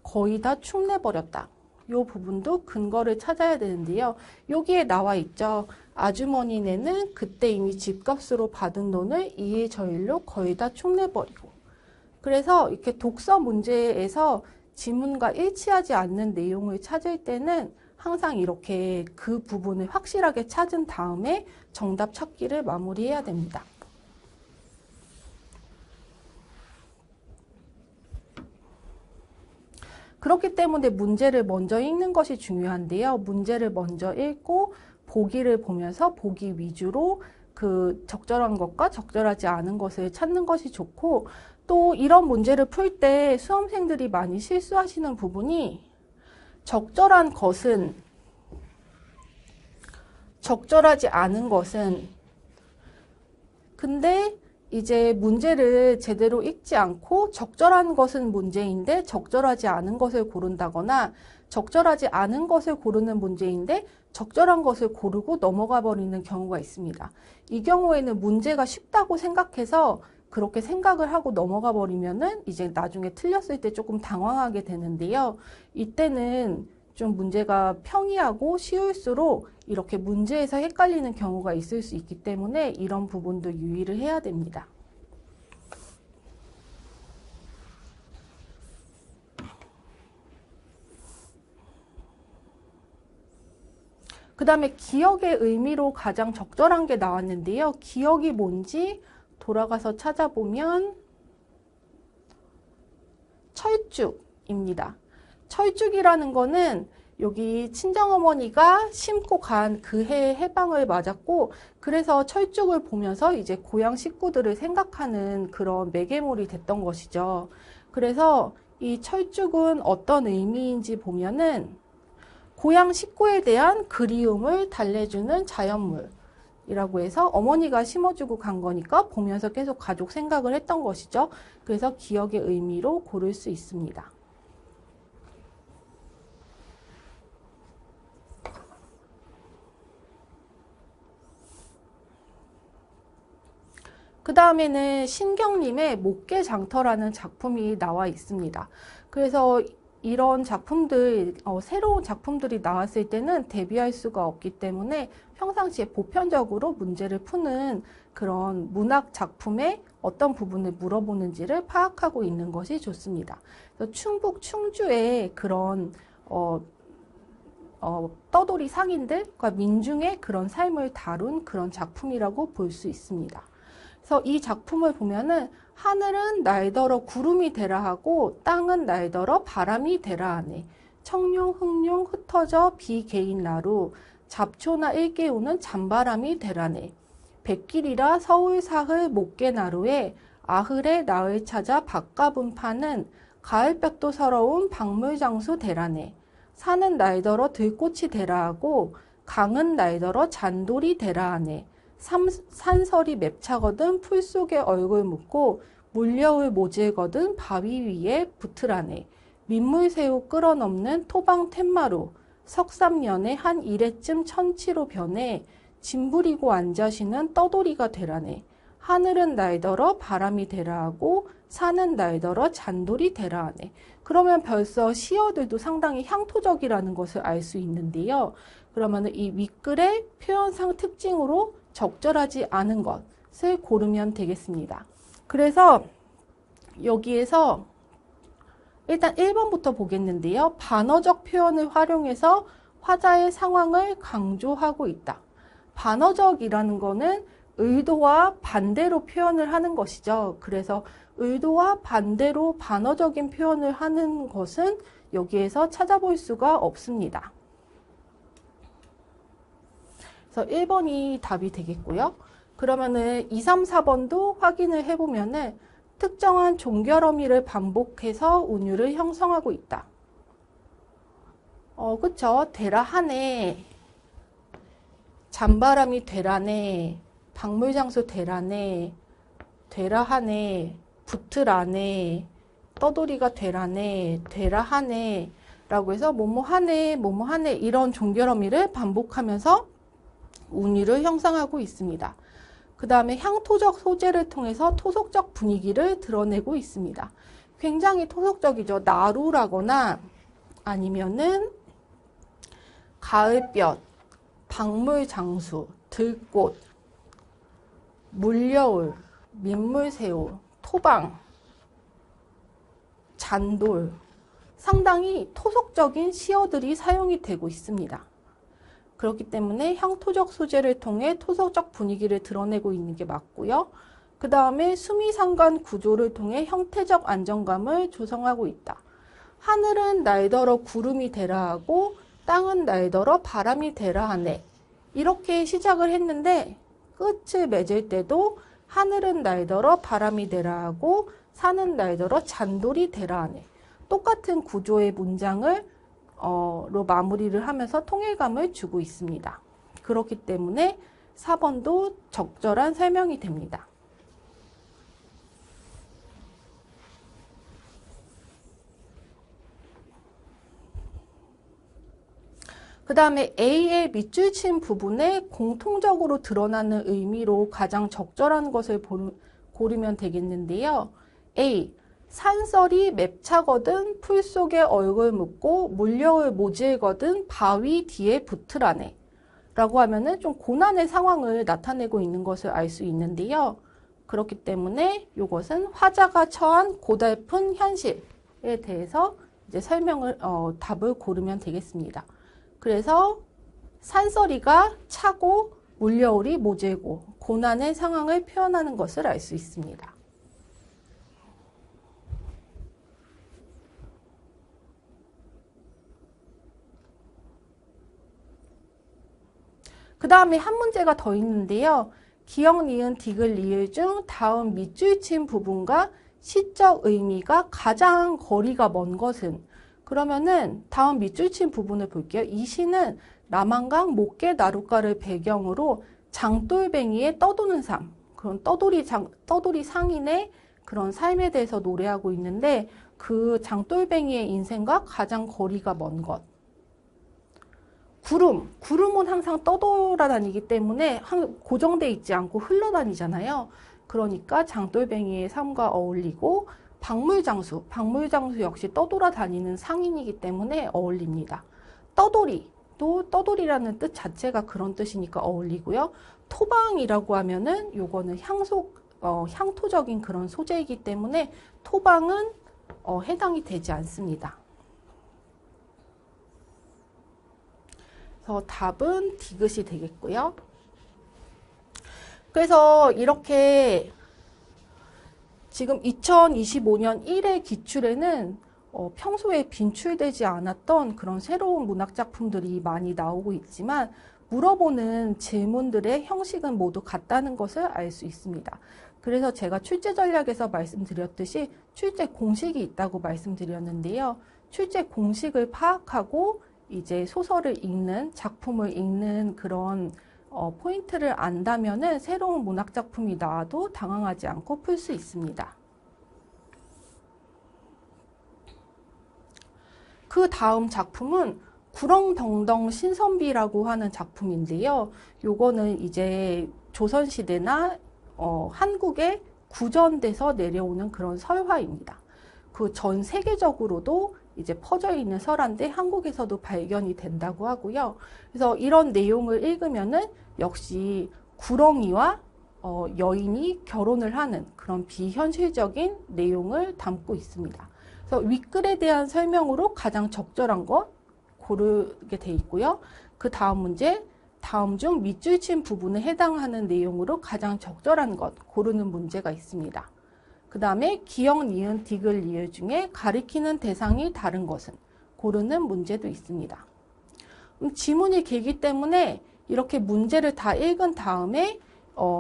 [SPEAKER 1] 거의 다 축내버렸다. 이 부분도 근거를 찾아야 되는데요. 여기에 나와 있죠. 아주머니네는 그때 이미 집값으로 받은 돈을 이일저일로 거의 다 축내버리고. 그래서 이렇게 독서 문제에서 지문과 일치하지 않는 내용을 찾을 때는 항상 이렇게 그 부분을 확실하게 찾은 다음에 정답 찾기를 마무리해야 됩니다. 그렇기 때문에 문제를 먼저 읽는 것이 중요한데요. 문제를 먼저 읽고 보기를 보면서 보기 위주로 그 적절한 것과 적절하지 않은 것을 찾는 것이 좋고, 또 이런 문제를 풀 때 수험생들이 많이 실수하시는 부분이 적절한 것은, 적절하지 않은 것은, 근데 이제 문제를 제대로 읽지 않고 적절한 것은 문제인데 적절하지 않은 것을 고른다거나 적절하지 않은 것을 고르는 문제인데 적절한 것을 고르고 넘어가 버리는 경우가 있습니다. 이 경우에는 문제가 쉽다고 생각해서 그렇게 생각을 하고 넘어가 버리면은 이제 나중에 틀렸을 때 조금 당황하게 되는데요. 이때는 좀 문제가 평이하고 쉬울수록 이렇게 문제에서 헷갈리는 경우가 있을 수 있기 때문에 이런 부분도 유의를 해야 됩니다. 그 다음에 기억의 의미로 가장 적절한 게 나왔는데요. 기억이 뭔지 돌아가서 찾아보면 철쭉입니다. 철쭉이라는 거는 여기 친정어머니가 심고 간 그 해에 해방을 맞았고, 그래서 철쭉을 보면서 이제 고향 식구들을 생각하는 그런 매개물이 됐던 것이죠. 그래서 이 철쭉은 어떤 의미인지 보면은 고향 식구에 대한 그리움을 달래주는 자연물이라고 해서 어머니가 심어주고 간 거니까 보면서 계속 가족 생각을 했던 것이죠. 그래서 기억의 의미로 고를 수 있습니다. 그 다음에는 신경님의 목계장터라는 작품이 나와 있습니다. 그래서 이런 작품들, 새로운 작품들이 나왔을 때는 대비할 수가 없기 때문에 평상시에 보편적으로 문제를 푸는 그런 문학 작품의 어떤 부분을 물어보는지를 파악하고 있는 것이 좋습니다. 그래서 충북 충주의 그런 떠돌이 상인들과 민중의 그런 삶을 다룬 그런 작품이라고 볼 수 있습니다. 그래서 이 작품을 보면은 하늘은 날더러 구름이 되라 하고 땅은 날더러 바람이 되라 하네. 청룡 흑룡 흩어져 비개인 나루 잡초나 일개우는 잔바람이 되라네. 백길이라 서울 사흘 목계 나루에 아흘에 나을 찾아 밥가분 파는 가을볕도 서러운 박물장수 되라네. 산은 날더러 들꽃이 되라 하고 강은 날더러 잔돌이 되라 하네. 산설이 맵차거든 풀 속에 얼굴 묻고 물려울 모질거든 바위 위에 붙으라네. 민물새우 끌어넘는 토방 툇마루 석삼년에 한 이래쯤 천치로 변해 짐부리고 앉아시는 떠돌이가 되라네. 하늘은 날더러 바람이 되라 하고 산은 날더러 잔돌이 되라 하네. 그러면 벌써 시어들도 상당히 향토적이라는 것을 알 수 있는데요. 그러면 이 윗글의 표현상 특징으로 적절하지 않은 것을 고르면 되겠습니다. 그래서 여기에서 일단 1번부터 보겠는데요. 반어적 표현을 활용해서 화자의 상황을 강조하고 있다. 반어적이라는 거는 의도와 반대로 표현을 하는 것이죠. 그래서 의도와 반대로 반어적인 표현을 하는 것은 여기에서 찾아볼 수가 없습니다. 그래서 1번이 답이 되겠고요. 그러면은 2, 3, 4번도 확인을 해보면은 특정한 종결어미를 반복해서 운율을 형성하고 있다. 그쵸? 되라하네, 잔바람이 되라네, 박물장수 되라네, 되라하네, 붙으라네, 떠돌이가 되라네, 되라하네 라고 해서 뭐뭐하네, 뭐뭐하네 이런 종결어미를 반복하면서 운율을 형성하고 있습니다. 그 다음에 향토적 소재를 통해서 토속적 분위기를 드러내고 있습니다. 굉장히 토속적이죠. 나루라거나 아니면은 가을볕, 박물장수, 들꽃, 물여울, 민물새우, 토방, 잔돌, 상당히 토속적인 시어들이 사용이 되고 있습니다. 그렇기 때문에 향토적 소재를 통해 토속적 분위기를 드러내고 있는 게 맞고요. 그 다음에 수미상관 구조를 통해 형태적 안정감을 조성하고 있다. 하늘은 날더러 구름이 되라 하고 땅은 날더러 바람이 되라 하네. 이렇게 시작을 했는데 끝을 맺을 때도 하늘은 날더러 바람이 되라 하고 산은 날더러 잔돌이 되라 하네. 똑같은 구조의 문장을 로 마무리를 하면서 통일감을 주고 있습니다. 그렇기 때문에 4번도 적절한 설명이 됩니다. 그 다음에 A의 밑줄 친 부분에 공통적으로 드러나는 의미로 가장 적절한 것을 고르면 되겠는데요. A. 산설이 맵차거든 풀 속에 얼굴 묻고 물려울 모질거든 바위 뒤에 붙으라네 라고 하면은 좀 고난의 상황을 나타내고 있는 것을 알 수 있는데요. 그렇기 때문에 이것은 화자가 처한 고달픈 현실에 대해서 이제 답을 고르면 되겠습니다. 그래서 산설이가 차고 물려울이 모질고 고난의 상황을 표현하는 것을 알 수 있습니다. 그 다음에 한 문제가 더 있는데요. 기역, 니은, 디귿, 리을 중 다음 밑줄 친 부분과 시적 의미가 가장 거리가 먼 것은? 그러면은 다음 밑줄 친 부분을 볼게요. 이 시는 남한강 목계 나룻가를 배경으로 장돌뱅이의 떠도는 삶, 그런 떠돌이 상인의 그런 삶에 대해서 노래하고 있는데 그 장돌뱅이의 인생과 가장 거리가 먼 것. 구름은 항상 떠돌아다니기 때문에 고정되어 있지 않고 흘러다니잖아요. 그러니까 장돌뱅이의 삶과 어울리고 박물장수 역시 떠돌아다니는 상인이기 때문에 어울립니다. 떠돌이도 떠돌이라는 뜻 자체가 그런 뜻이니까 어울리고요. 토방이라고 하면은 요거는 향토적인 그런 소재이기 때문에 토방은 해당이 되지 않습니다. 그래서 답은 디귿이 되겠고요. 그래서 이렇게 지금 2025년 1회 기출에는 평소에 빈출되지 않았던 그런 새로운 문학작품들이 많이 나오고 있지만 물어보는 질문들의 형식은 모두 같다는 것을 알 수 있습니다. 그래서 제가 출제 전략에서 말씀드렸듯이 출제 공식이 있다고 말씀드렸는데요. 출제 공식을 파악하고 이제 소설을 읽는, 작품을 읽는 그런 포인트를 안다면은 새로운 문학작품이 나와도 당황하지 않고 풀 수 있습니다. 그 다음 작품은 구렁덩덩 신선비라고 하는 작품인데요. 요거는 이제 조선시대나 한국에 구전돼서 내려오는 그런 설화입니다. 그 전 세계적으로도 이제 퍼져 있는 설화인데 한국에서도 발견이 된다고 하고요. 그래서 이런 내용을 읽으면은 역시 구렁이와 여인이 결혼을 하는 그런 비현실적인 내용을 담고 있습니다. 그래서 윗글에 대한 설명으로 가장 적절한 것 고르게 돼 있고요. 그 다음 문제, 다음 중 밑줄 친 부분에 해당하는 내용으로 가장 적절한 것 고르는 문제가 있습니다. 그 다음에 기역, 니은, 디귿, 리을 중에 가리키는 대상이 다른 것은? 고르는 문제도 있습니다. 지문이 길기 때문에 이렇게 문제를 다 읽은 다음에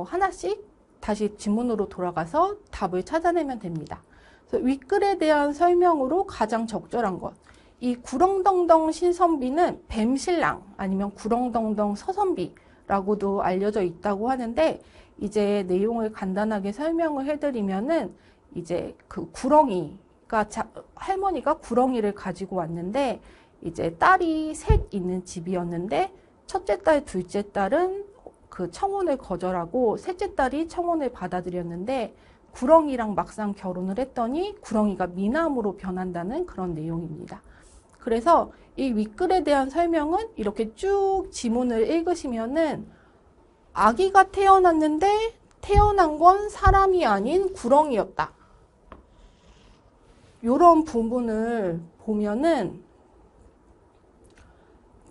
[SPEAKER 1] 하나씩 다시 지문으로 돌아가서 답을 찾아내면 됩니다. 그래서 윗글에 대한 설명으로 가장 적절한 것. 이 구렁덩덩 신선비는 뱀신랑 아니면 구렁덩덩 서선비라고도 알려져 있다고 하는데, 이제 내용을 간단하게 설명을 해드리면은 이제 그 구렁이가 할머니가 구렁이를 가지고 왔는데, 이제 딸이 셋 있는 집이었는데 첫째 딸, 둘째 딸은 그 청혼을 거절하고 셋째 딸이 청혼을 받아들였는데, 구렁이랑 막상 결혼을 했더니 구렁이가 미남으로 변한다는 그런 내용입니다. 그래서 이 윗글에 대한 설명은 이렇게 쭉 지문을 읽으시면은 아기가 태어났는데 태어난 건 사람이 아닌 구렁이였다. 이런 부분을 보면은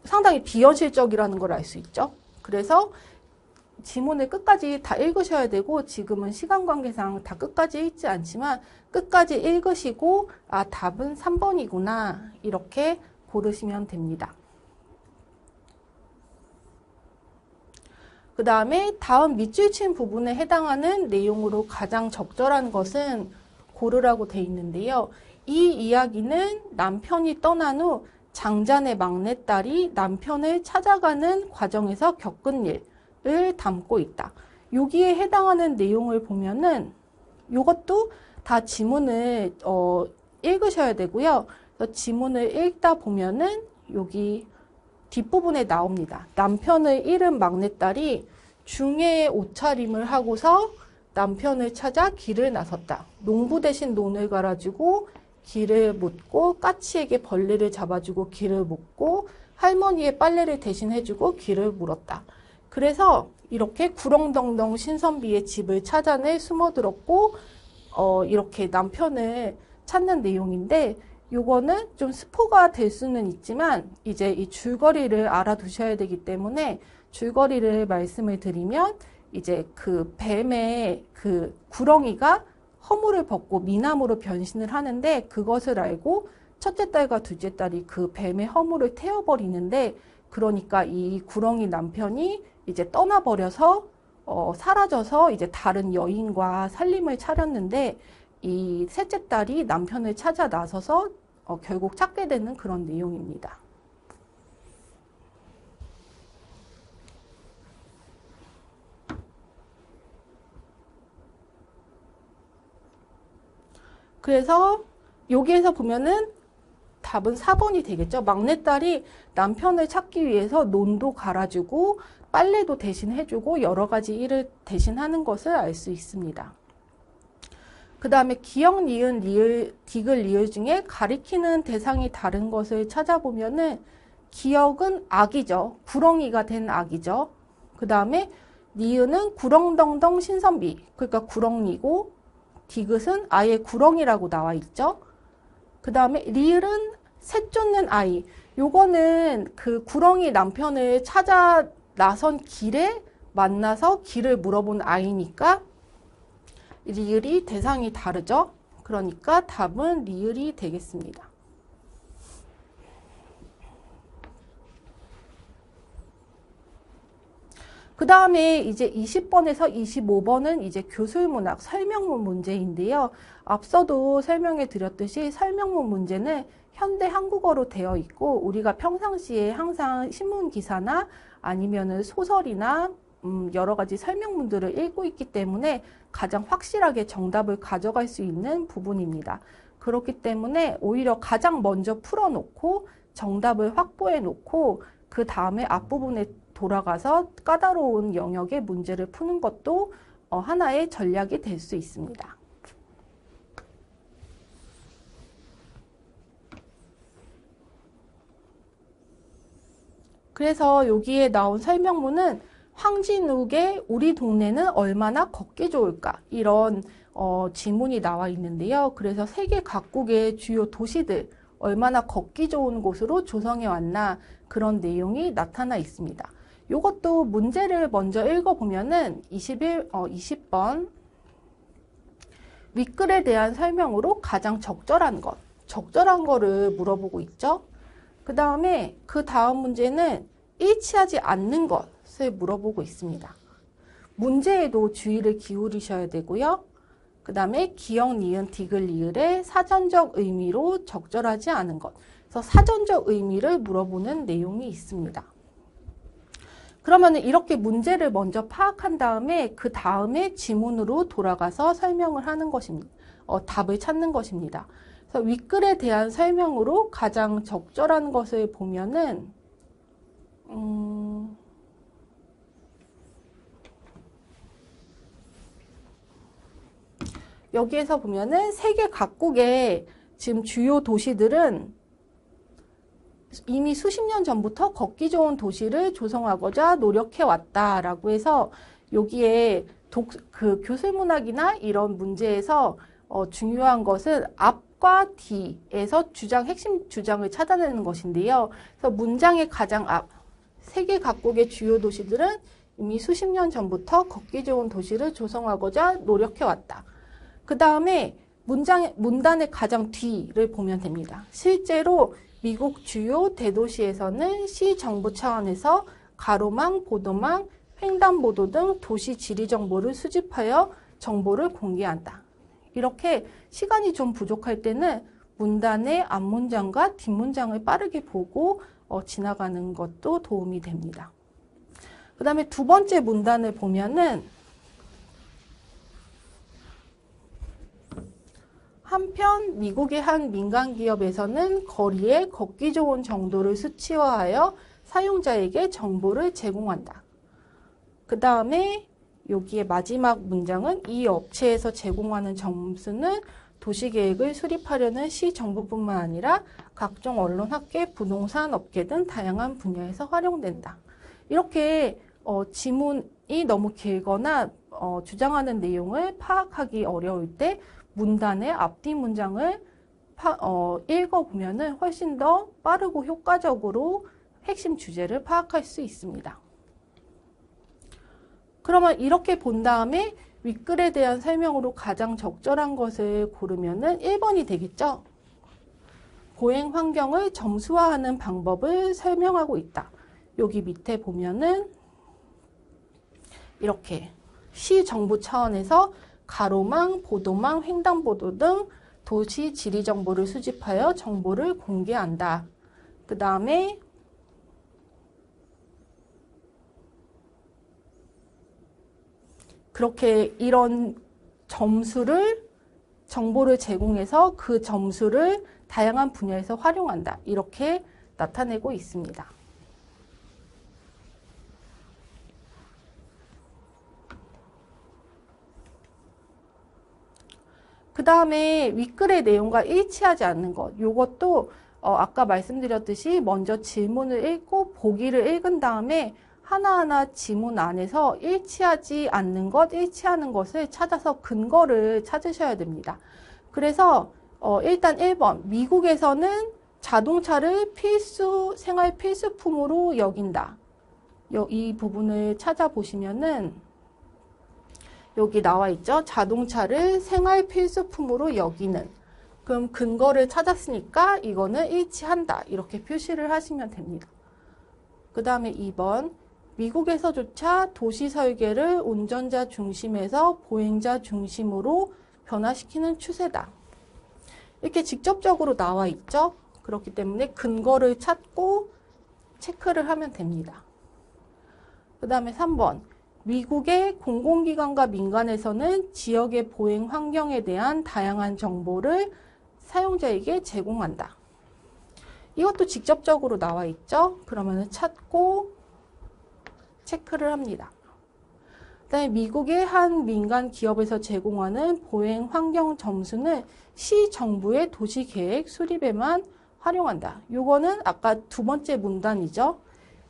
[SPEAKER 1] 상당히 비현실적이라는 걸 알 수 있죠. 그래서 지문을 끝까지 다 읽으셔야 되고, 지금은 시간 관계상 다 끝까지 읽지 않지만 끝까지 읽으시고 답은 3번이구나 이렇게 고르시면 됩니다. 그 다음에 다음 밑줄 친 부분에 해당하는 내용으로 가장 적절한 것은 고르라고 돼 있는데요. 이 이야기는 남편이 떠난 후 장잔의 막내딸이 남편을 찾아가는 과정에서 겪은 일을 담고 있다. 여기에 해당하는 내용을 보면은 이것도 다 지문을 읽으셔야 되고요. 그래서 지문을 읽다 보면은 여기 뒷부분에 나옵니다. 남편을 잃은 막내딸이 중해의 옷차림을 하고서 남편을 찾아 길을 나섰다. 농부 대신 논을 갈아주고 길을 묻고, 까치에게 벌레를 잡아주고 길을 묻고, 할머니의 빨래를 대신 해주고 길을 물었다. 그래서 이렇게 구렁덩덩 신선비의 집을 찾아내 숨어들었고 이렇게 남편을 찾는 내용인데, 요거는 좀 스포가 될 수는 있지만 이제 이 줄거리를 알아두셔야 되기 때문에 줄거리를 말씀을 드리면, 이제 그 뱀의 그 구렁이가 허물을 벗고 미남으로 변신을 하는데, 그것을 알고 첫째 딸과 둘째 딸이 그 뱀의 허물을 태워버리는데, 그러니까 이 구렁이 남편이 이제 떠나버려서 사라져서 이제 다른 여인과 살림을 차렸는데, 이 셋째 딸이 남편을 찾아 나서서 결국 찾게 되는 그런 내용입니다. 그래서 여기에서 보면은 답은 4번이 되겠죠. 막내딸이 남편을 찾기 위해서 논도 갈아주고 빨래도 대신 해주고 여러 가지 일을 대신하는 것을 알 수 있습니다. 그 다음에 기역, 니은, 리을, 디귿, 리을 중에 가리키는 대상이 다른 것을 찾아보면은 기역은 악이죠. 구렁이가 된 악이죠. 그 다음에 니은은 구렁덩덩 신선비, 그러니까 구렁이고, 디귿은 아예 구렁이라고 나와 있죠. 그 다음에 리을은 새 쫓는 아이. 요거는 그 구렁이 남편을 찾아 나선 길에 만나서 길을 물어본 아이니까 리을이 대상이 다르죠. 그러니까 답은 리을이 되겠습니다. 그 다음에 이제 20번에서 25번은 이제 교술문학 설명문 문제인데요. 앞서도 설명해 드렸듯이 설명문 문제는 현대 한국어로 되어 있고, 우리가 평상시에 항상 신문 기사나 아니면은 소설이나 여러 가지 설명문들을 읽고 있기 때문에 가장 확실하게 정답을 가져갈 수 있는 부분입니다. 그렇기 때문에 오히려 가장 먼저 풀어놓고 정답을 확보해 놓고 그 다음에 앞부분에 돌아가서 까다로운 영역의 문제를 푸는 것도 하나의 전략이 될 수 있습니다. 그래서 여기에 나온 설명문은 황진욱의 우리 동네는 얼마나 걷기 좋을까, 이런 지문이 나와 있는데요. 그래서 세계 각국의 주요 도시들 얼마나 걷기 좋은 곳으로 조성해 왔나, 그런 내용이 나타나 있습니다. 이것도 문제를 먼저 읽어보면은 20번 윗글에 대한 설명으로 가장 적절한 것, 적절한 거를 물어보고 있죠. 그 다음에 그 다음 문제는 일치하지 않는 것을 물어보고 있습니다. 문제에도 주의를 기울이셔야 되고요. 그 다음에 기역, 니은, 디귿, 리을의 사전적 의미로 적절하지 않은 것. 그래서 사전적 의미를 물어보는 내용이 있습니다. 그러면 이렇게 문제를 먼저 파악한 다음에 그 다음에 지문으로 돌아가서 설명을 하는 것입니다. 답을 찾는 것입니다. 그래서 윗글에 대한 설명으로 가장 적절한 것을 보면은 여기에서 보면은 세계 각국의 지금 주요 도시들은 이미 수십 년 전부터 걷기 좋은 도시를 조성하고자 노력해 왔다라고 해서 여기에 그 교술문학이나 이런 문제에서 중요한 것은 앞과 뒤에서 핵심 주장을 찾아내는 것인데요. 그래서 문장의 가장 앞, 세계 각국의 주요 도시들은 이미 수십 년 전부터 걷기 좋은 도시를 조성하고자 노력해 왔다. 그 다음에 문단의 가장 뒤를 보면 됩니다. 실제로 미국 주요 대도시에서는 시 정부 차원에서 가로망, 보도망, 횡단보도 등 도시 지리 정보를 수집하여 정보를 공개한다. 이렇게 시간이 좀 부족할 때는 문단의 앞문장과 뒷문장을 빠르게 보고 지나가는 것도 도움이 됩니다. 그 다음에 두 번째 문단을 보면은 한편 미국의 한 민간 기업에서는 거리에 걷기 좋은 정도를 수치화하여 사용자에게 정보를 제공한다. 그 다음에 여기에 마지막 문장은 이 업체에서 제공하는 점수는 도시계획을 수립하려는 시 정부뿐만 아니라 각종 언론, 학계, 부동산 업계 등 다양한 분야에서 활용된다. 이렇게 지문이 너무 길거나 주장하는 내용을 파악하기 어려울 때 문단의 앞뒤 문장을 읽어보면 훨씬 더 빠르고 효과적으로 핵심 주제를 파악할 수 있습니다. 그러면 이렇게 본 다음에 윗글에 대한 설명으로 가장 적절한 것을 고르면 1번이 되겠죠. 보행 환경을 점수화하는 방법을 설명하고 있다. 여기 밑에 보면은 이렇게 시 정부 차원에서 가로망, 보도망, 횡단보도 등 도시 지리 정보를 수집하여 정보를 공개한다. 그 다음에 그렇게 이런 정보를 제공해서 그 점수를 다양한 분야에서 활용한다. 이렇게 나타내고 있습니다. 그 다음에 윗글의 내용과 일치하지 않는 것. 이것도 아까 말씀드렸듯이 먼저 질문을 읽고 보기를 읽은 다음에 하나하나 지문 안에서 일치하지 않는 것, 일치하는 것을 찾아서 근거를 찾으셔야 됩니다. 그래서 일단 1번, 미국에서는 자동차를 생활 필수품으로 여긴다. 이 부분을 찾아보시면은 여기 나와 있죠. 자동차를 생활 필수품으로 여기는. 그럼 근거를 찾았으니까 이거는 일치한다. 이렇게 표시를 하시면 됩니다. 그 다음에 2번. 미국에서조차 도시 설계를 운전자 중심에서 보행자 중심으로 변화시키는 추세다. 이렇게 직접적으로 나와 있죠. 그렇기 때문에 근거를 찾고 체크를 하면 됩니다. 그 다음에 3번. 미국의 공공기관과 민간에서는 지역의 보행 환경에 대한 다양한 정보를 사용자에게 제공한다. 이것도 직접적으로 나와 있죠. 그러면 찾고 체크를 합니다. 그다음에 미국의 한 민간 기업에서 제공하는 보행 환경 점수는 시 정부의 도시계획 수립에만 활용한다. 이거는 아까 두 번째 문단이죠.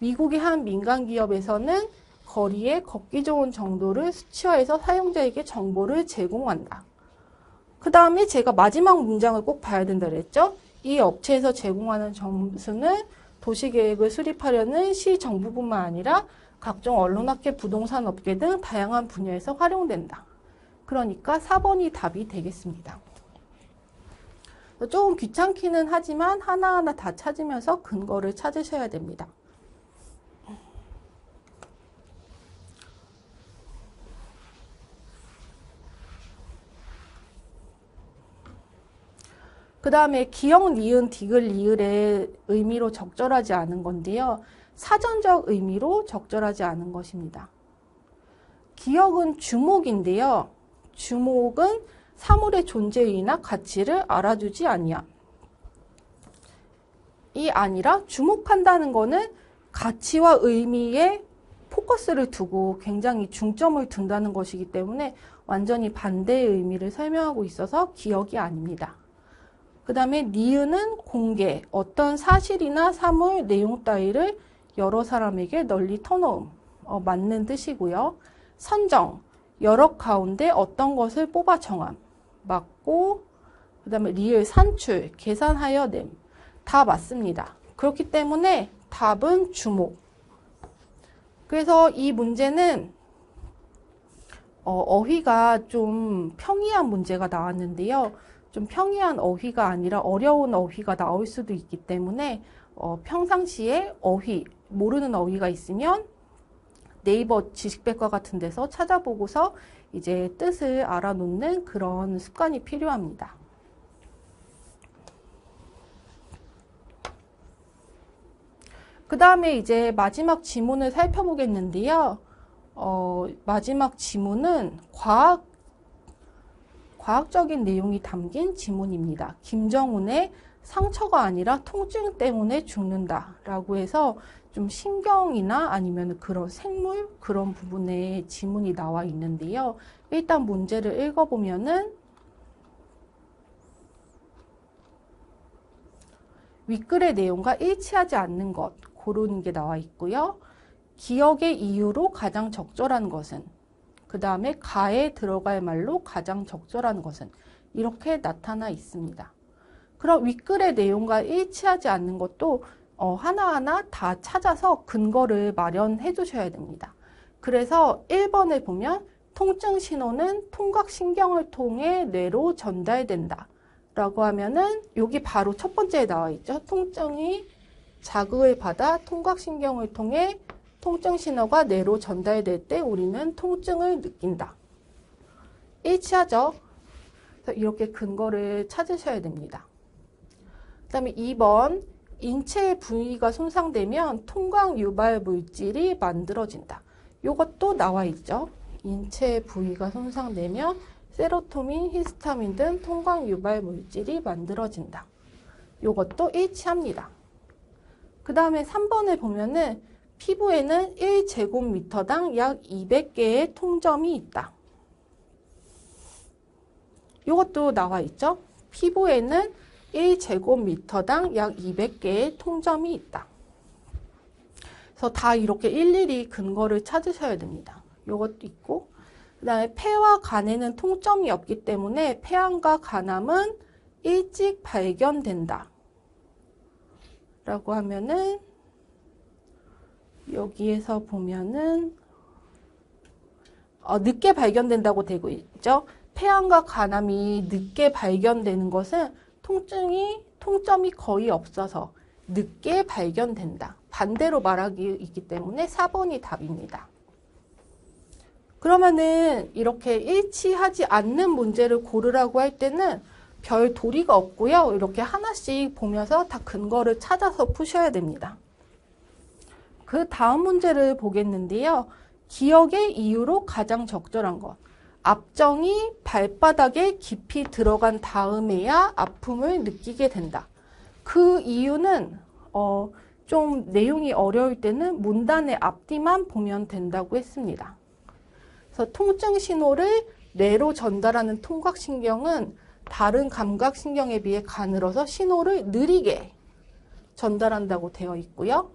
[SPEAKER 1] 미국의 한 민간 기업에서는 거리에 걷기 좋은 정도를 수치화해서 사용자에게 정보를 제공한다. 그 다음에 제가 마지막 문장을 꼭 봐야 된다 그랬죠. 이 업체에서 제공하는 점수는 도시계획을 수립하려는 시 정부뿐만 아니라 각종 언론학계, 부동산 업계 등 다양한 분야에서 활용된다. 그러니까 4번이 답이 되겠습니다. 조금 귀찮기는 하지만 하나하나 다 찾으면서 근거를 찾으셔야 됩니다. 그 다음에 기역, 니은, 디귿, 리을의 의미로 적절하지 않은 건데요. 사전적 의미로 적절하지 않은 것입니다. 기역은 주목인데요. 주목은 사물의 존재이나 가치를 알아주지 아니함. 이 아니라 주목한다는 거는 가치와 의미에 포커스를 두고 굉장히 중점을 둔다는 것이기 때문에 완전히 반대의 의미를 설명하고 있어서 기역이 아닙니다. 그 다음에 니은은 공개, 어떤 사실이나 사물, 내용 따위를 여러 사람에게 널리 터놓음, 맞는 뜻이고요. 선정, 여러 가운데 어떤 것을 뽑아 정함, 맞고, 그 다음에 리을, 산출, 계산하여 냄, 다 맞습니다. 그렇기 때문에 답은 주목. 그래서 이 문제는 어휘가 좀 평이한 문제가 나왔는데요. 좀 평이한 어휘가 아니라 어려운 어휘가 나올 수도 있기 때문에 평상시에 어휘, 모르는 어휘가 있으면 네이버 지식백과 같은 데서 찾아보고서 이제 뜻을 알아놓는 그런 습관이 필요합니다. 그 다음에 이제 마지막 지문을 살펴보겠는데요. 마지막 지문은 과학적인 내용이 담긴 지문입니다. 김정은의 상처가 아니라 통증 때문에 죽는다 라고 해서 좀 신경이나 아니면 그런 생물 그런 부분에 지문이 나와 있는데요. 일단 문제를 읽어보면은 윗글의 내용과 일치하지 않는 것 고르는 게 나와 있고요. 기억의 이유로 가장 적절한 것은, 그 다음에 가에 들어갈 말로 가장 적절한 것은 이렇게 나타나 있습니다. 그럼 윗글의 내용과 일치하지 않는 것도 하나하나 다 찾아서 근거를 마련해 두셔야 됩니다. 그래서 1번을 보면 통증 신호는 통각신경을 통해 뇌로 전달된다 라고 하면은 여기 바로 첫 번째에 나와 있죠. 통증이 자극을 받아 통각신경을 통해 통증 신호가 뇌로 전달될 때 우리는 통증을 느낀다. 일치하죠? 이렇게 근거를 찾으셔야 됩니다. 그 다음에 2번, 인체의 부위가 손상되면 통각 유발 물질이 만들어진다. 이것도 나와 있죠. 인체의 부위가 손상되면 세로토닌, 히스타민 등 통각 유발 물질이 만들어진다. 이것도 일치합니다. 그 다음에 3번을 보면은 피부에는 1제곱미터당 약 200개의 통점이 있다. 이것도 나와 있죠. 피부에는 1제곱미터당 약 200개의 통점이 있다. 그래서 다 이렇게 일일이 근거를 찾으셔야 됩니다. 이것도 있고, 그 다음에 폐와 간에는 통점이 없기 때문에 폐암과 간암은 일찍 발견된다. 라고 하면은 여기에서 보면은 늦게 발견된다고 되고 있죠. 폐암과 간암이 늦게 발견되는 것은 통점이 거의 없어서 늦게 발견된다. 반대로 말하기 있기 때문에 4번이 답입니다. 그러면은 이렇게 일치하지 않는 문제를 고르라고 할 때는 별 도리가 없고요. 이렇게 하나씩 보면서 다 근거를 찾아서 푸셔야 됩니다. 그 다음 문제를 보겠는데요. 기억의 이유로 가장 적절한 것. 압정이 발바닥에 깊이 들어간 다음에야 아픔을 느끼게 된다. 그 이유는 좀 내용이 어려울 때는 문단의 앞뒤만 보면 된다고 했습니다. 그래서 통증 신호를 뇌로 전달하는 통각신경은 다른 감각신경에 비해 가늘어서 신호를 느리게 전달한다고 되어 있고요.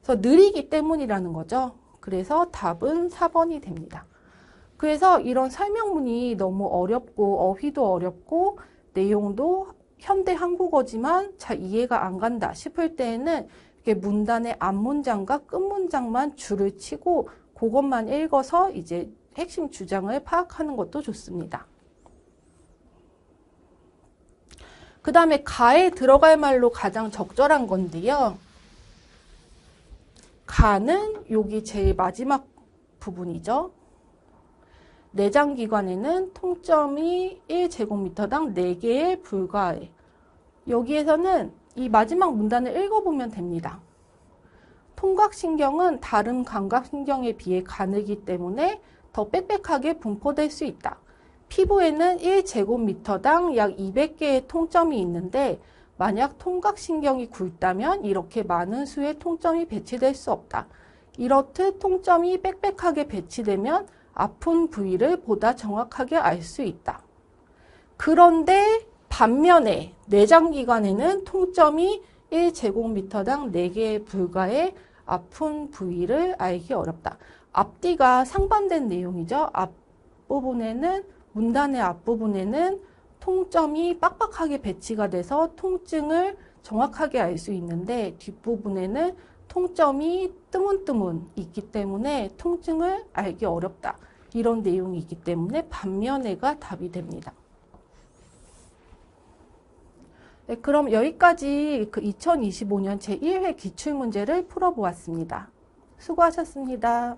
[SPEAKER 1] 그래서 느리기 때문이라는 거죠. 그래서 답은 4번이 됩니다. 그래서 이런 설명문이 너무 어렵고 어휘도 어렵고 내용도 현대 한국어지만 잘 이해가 안 간다 싶을 때에는 이렇게 문단의 앞문장과 끝문장만 줄을 치고 그것만 읽어서 이제 핵심 주장을 파악하는 것도 좋습니다. 그 다음에 가에 들어갈 말로 가장 적절한 건데요. 가는 여기 제일 마지막 부분이죠. 내장기관에는 통점이 1제곱미터당 4개에 불과해. 여기에서는 이 마지막 문단을 읽어보면 됩니다. 통각신경은 다른 감각신경에 비해 가늘기 때문에 더 빽빽하게 분포될 수 있다. 피부에는 1제곱미터당 약 200개의 통점이 있는데 만약 통각신경이 굵다면 이렇게 많은 수의 통점이 배치될 수 없다. 이렇듯 통점이 빽빽하게 배치되면 아픈 부위를 보다 정확하게 알 수 있다. 그런데 반면에 내장기관에는 통점이 1제곱미터당 4개에 불과해 아픈 부위를 알기 어렵다. 앞뒤가 상반된 내용이죠. 앞부분에는 문단의 앞부분에는 통점이 빡빡하게 배치가 돼서 통증을 정확하게 알 수 있는데 뒷부분에는 통점이 뜨문뜨문 있기 때문에 통증을 알기 어렵다. 이런 내용이 있기 때문에 반면에가 답이 됩니다. 네, 그럼 여기까지 그 2025년 제1회 기출문제를 풀어보았습니다. 수고하셨습니다.